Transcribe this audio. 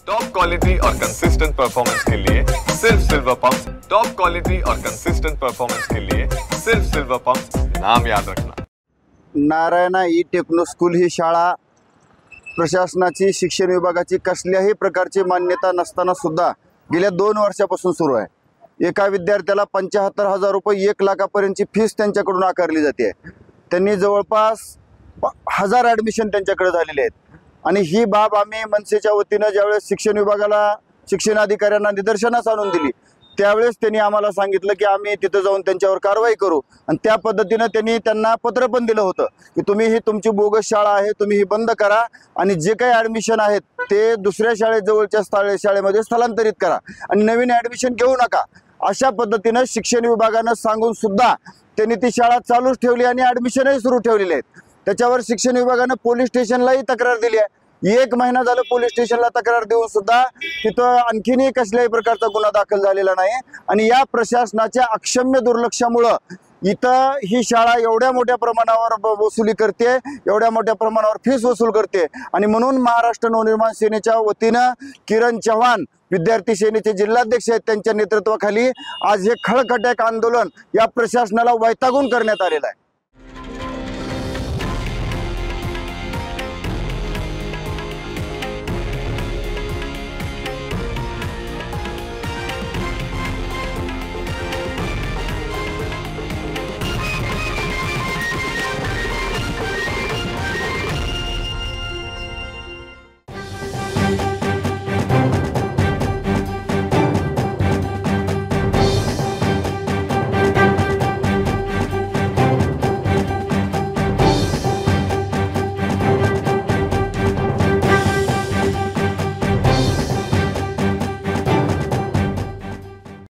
Top quality और consistent performance के लिए सिर्फ सिल्वर पंप्स। टॉप क्वालिटी और कंसिस्टेंट परफॉर्मेंस के लिए सिर्फ सिल्वर पंप्स, नाम याद रखना। नारायणा ई टेक्नो स्कूल ही शाळा प्रशासनाची शिक्षण विभागाची कसल्याही प्रकारची मान्यता नसताना सुद्धा गेल्या 2 वर्षापासून सुरू आहे। एका विद्यार्थ्याला 75,000 रुपये 1 लाखापर्यंतची फीस त्यांच्याकडून आकारली जाते। त्यांनी जवळपास 1000 ॲडमिशन त्यांच्याकडे झालेले आहेत आणि ही बाब आम्ही मनसेच्या वतीने ज्यावेळेस शिक्षण विभागाला शिक्षण अधिकाऱ्यांना निदर्शनास आणून दिली त्यावेळेस त्यांनी आम्हाला सांगितलं की आम्ही तिथे जाऊन त्यांच्यावर कारवाई करू आणि त्या पद्धतीने त्यांनी त्यांना पत्र पण दिलं होतं की तुम्ही ही तुमची बोगस शाळा आहे, तुम्ही ही बंद करा आणि जे काही ॲडमिशन आहेत ते दुसऱ्या शाळेजवळच्या शाळेमध्ये स्थलांतरित करा आणि नवीन ॲडमिशन घेऊ नका। अशा पद्धतीने शिक्षण विभागाने सांगून सुद्धा त्यांनी ती शाळा चालूच ठेवली आणि ॲडमिशनही सुरू ठेवलेले आहेत। त्याच्यावर शिक्षण विभागाने पोलीस स्टेशनलाही तक्रार दिली आहे। 1 महिना झालं पोलीस स्टेशनला तक्रार देऊन सुद्धा तिथं आणखीनही कसल्याही प्रकारचा गुन्हा दाखल झालेला नाही आणि या प्रशासनाच्या अक्षम्य दुर्लक्षामुळे इथं ही शाळा एवढ्या मोठ्या प्रमाणावर वसुली करते, एवढ्या मोठ्या प्रमाणावर फीस वसूल करते आणि म्हणून महाराष्ट्र नवनिर्माण सेनेच्या वतीनं किरण चव्हाण विद्यार्थी सेनेचे जिल्हाध्यक्ष आहेत त्यांच्या नेतृत्वाखाली आज हे खळखट्याक आंदोलन या प्रशासनाला वैतागून करण्यात आलेलं आहे।